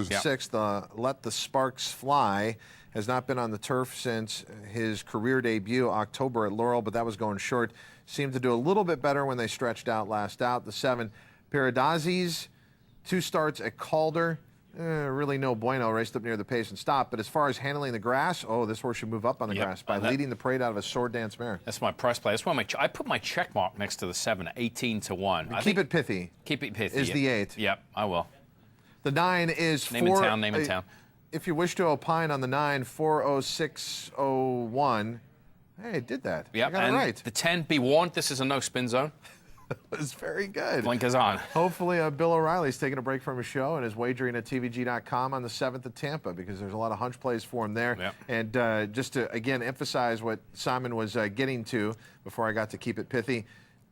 Sixth, Let the Sparks Fly, has not been on the turf since his career debut, October at Laurel, but that was going short. Seemed to do a little bit better when they stretched out last out. The 7, Pirradazis, 2 starts at Calder. Really no bueno, raced up near the pace and stopped. But as far as handling the grass, this horse should move up on the grass by leading the parade out of a sword dance mare. That's my price play. That's why I put my check mark next to the 7, 18-1. Keep it pithy. Keep it pithy. Is the 8. Yep, I will. The 9 is name in town, name in town. If you wish to opine on the 9, 40601. Hey, it did that. Yep, I got it right. The 10, be warned, this is a no spin zone. It's very good. Blinkers on. Hopefully, Bill O'Reilly's taking a break from his show and is wagering at tvg.com on the 7th at Tampa, because there's a lot of hunch plays for him there. Yep. And just to, again, emphasize what Simon was getting to before I got to keep it pithy,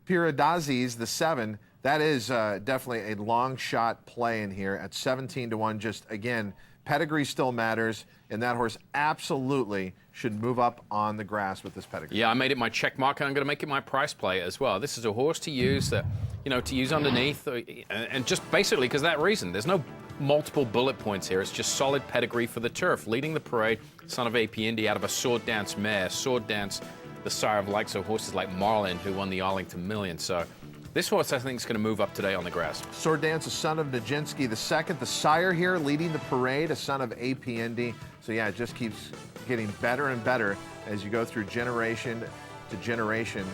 Pirradazis, the 7, that is definitely a long shot play in here at 17-1. Just, again, pedigree still matters, and that horse absolutely should move up on the grass with this pedigree. Yeah, I made it my check mark, and I'm going to make it my price play as well. This is a horse to use that, to use underneath, and just basically because of that reason. There's no multiple bullet points here. It's just solid pedigree for the turf. Leading the parade, son of AP Indy out of a sword dance mare. Sword dance, the sire of likes of horses like Marlin, who won the Arlington Million. So this horse, I think, is going to move up today on the grass. Sword Dance, a son of Nijinsky the 2nd. The sire here leading the parade, a son of AP Indy. So, yeah, it just keeps getting better and better as you go through generation to generation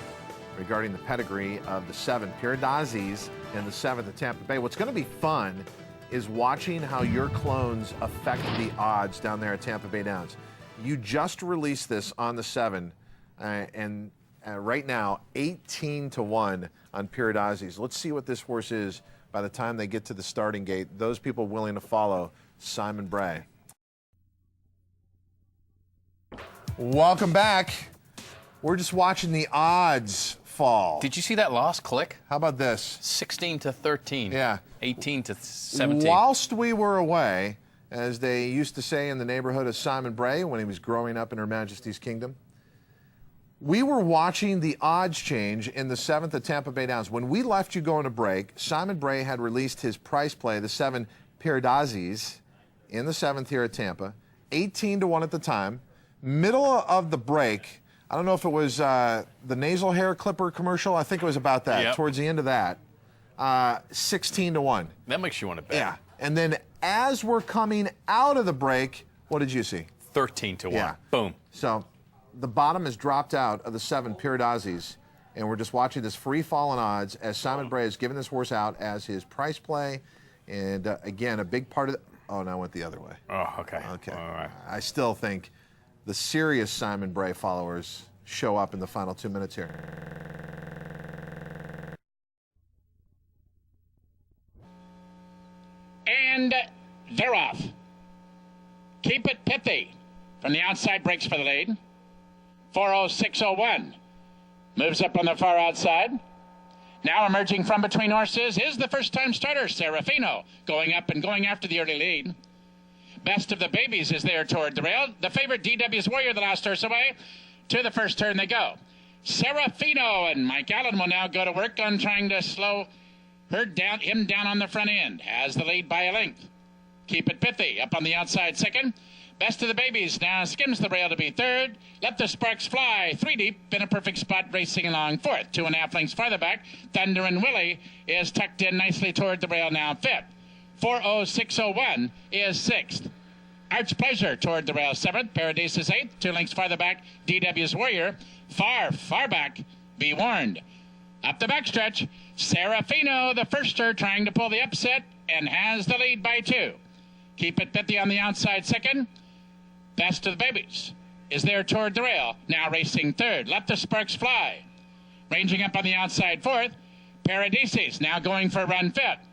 regarding the pedigree of the 7, Pirradazis, and the 7th at Tampa Bay. What's going to be fun is watching how your clones affect the odds down there at Tampa Bay Downs. You just released this on the 7, and right now, 18-1 on Pirradazis. Let's see what this horse is by the time they get to the starting gate. Those people willing to follow Simon Bray. Welcome back. We're just watching the odds fall. Did you see that last click? How about this? 16-13. Yeah. 18-17. Whilst we were away, as they used to say in the neighborhood of Simon Bray when he was growing up in Her Majesty's Kingdom, we were watching the odds change in the 7th at Tampa Bay Downs. When we left you going to break, Simon Bray had released his price play, the 7 Pirradazis, in the 7th here at Tampa, 18-1 at the time. Middle of the break, I don't know if it was the nasal hair clipper commercial. I think it was about that. Yep. Towards the end of that, 16-1. That makes you want to bet. Yeah. And then as we're coming out of the break, what did you see? 13-1. Yeah. Boom. So the bottom has dropped out of the 7 Pirradazis, and we're just watching this free fall in odds as Simon Bray has given this horse out as his price play. And again, a big part of oh, no, I went the other way. Oh, okay. Okay. All right. I still think the serious Simon Bray followers show up in the final 2 minutes here. And they're off. Keep it pithy. From the outside, breaks for the lead. 40601. Moves up on the far outside. Now emerging from between horses is the first-time starter, Serafino, going up and going after the early lead. Best of the Babies is there toward the rail. The favorite, DW's Warrior, the last horse away. To the first turn they go. Serafino and Mike Allen will now go to work on trying to slow him down on the front end. Has the lead by a length. Keep it pithy. Up on the outside second. Best of the Babies now skims the rail to be third. Let the Sparks Fly, 3 deep, in a perfect spot, racing along fourth. 2.5 lengths farther back. Thunder and Willie is tucked in nicely toward the rail now fifth. 40601 is sixth. Arch Pleasure toward the rail seventh. Pirradazis eighth. 2 lengths farther back. DW's Warrior. Far back. Be warned. Up the backstretch. Serafino, the firster, trying to pull the upset and has the lead by 2. Keep it pithy on the outside second. Best of the Babies is there toward the rail. Now racing third. Let the Sparks Fly. Ranging up on the outside fourth. Pirradazis now going for a run fifth.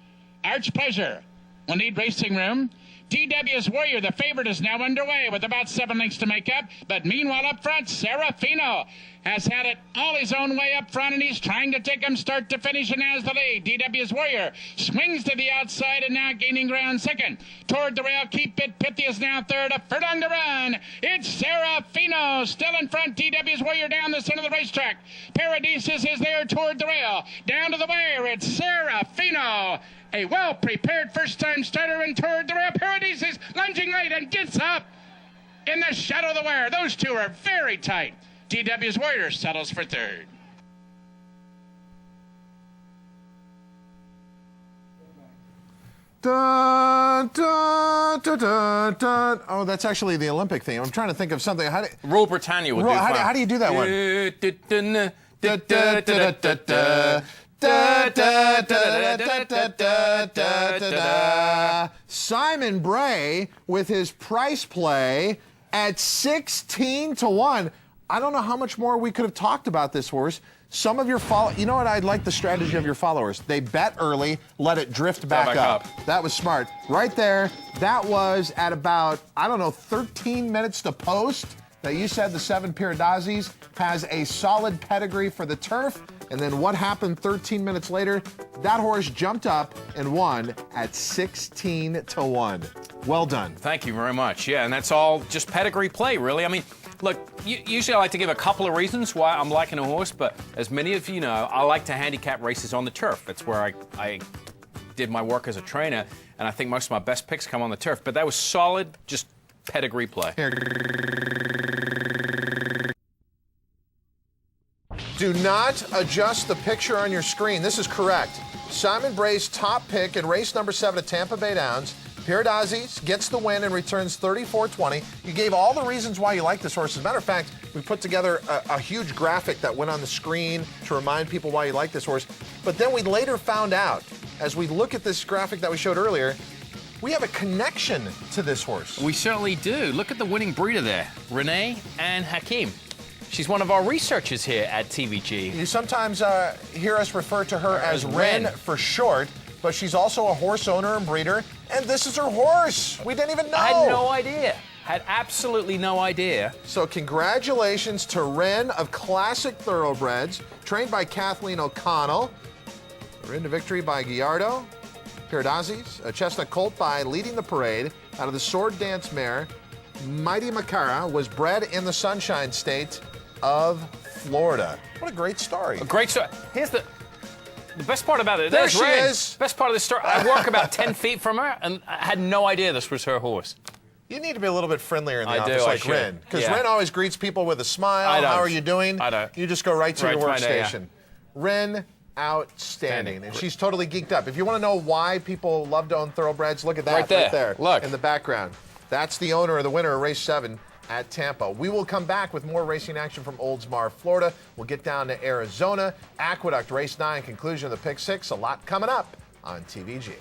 Arch Pleasure will need racing room. DW's Warrior, the favorite, is now underway with about 7 lengths to make up. But meanwhile up front, Serafino has had it all his own way up front, and he's trying to take him start to finish and has the lead. DW's Warrior swings to the outside and now gaining ground second. Toward the rail, Keep It Pithy is now third. A furlong to run. It's Serafino still in front. DW's Warrior down the center of the racetrack. Pirradazis is there toward the rail. Down to the wire, it's Serafino. A well-prepared first-time starter and toward the rail. Pirradazis lunging right and gets up in the shadow of the wire. Those two are very tight. DW's Warrior settles for third. Dun, dun, dun, dun, dun. Oh, that's actually the Olympic theme. I'm trying to think of something. Rule Britannia would do how do you do that one? Simon Bray with his price play at 16 to 1. I don't know how much more we could have talked about this horse. Some of your you know what? I like the strategy of your followers. They bet early, let it drift back up. That was smart. Right there, that was at about, 13 minutes to post. Now, you said the 7 Pirradazis has a solid pedigree for the turf. And then what happened 13 minutes later? That horse jumped up and won at 16 to 1. Well done. Thank you very much. Yeah, and that's all just pedigree play, really. I mean, look, usually I like to give a couple of reasons why I'm liking a horse, but as many of you know, I like to handicap races on the turf. That's where I did my work as a trainer, and I think most of my best picks come on the turf. But that was solid, just pedigree play. Do not adjust the picture on your screen. This is correct. Simon Bray's top pick in race number 7 at Tampa Bay Downs. Pirradazis gets the win and returns 34-20. You gave all the reasons why you like this horse. As a matter of fact, we put together a huge graphic that went on the screen to remind people why you like this horse. But then we later found out, as we look at this graphic that we showed earlier, we have a connection to this horse. We certainly do. Look at the winning breeder there, Renee and Hakeem. She's one of our researchers here at TVG. You sometimes hear us refer to her as Ren for short, but she's also a horse owner and breeder, and this is her horse. We didn't even know. I had no idea. Had absolutely no idea. So congratulations to Ren of Classic Thoroughbreds, trained by Kathleen O'Connell. Ren to victory by Gallardo. Pirradazis, a chestnut colt by Leading the Parade out of the Sword Dance mare. Mighty Macara was bred in the Sunshine State of Florida. What a great story. A great story. Here's the best part about it. There she Ren. is. Best part of this story. I walk about 10 feet from her, and I had no idea this was her horse. You need to be a little bit friendlier in the I office do, like Ren. Because Ren always greets people with a smile. I don't. How are you doing? I don't. You just go right to your workstation. Yeah. Ren, outstanding. And she's totally geeked up. If you want to know why people love to own thoroughbreds, look at that right there. Look. In the background. That's the owner of the winner of race 7 at Tampa. We will come back with more racing action from Oldsmar, Florida. We'll get down to Arizona. Aqueduct, race 9, conclusion of the pick 6. A lot coming up on TVG.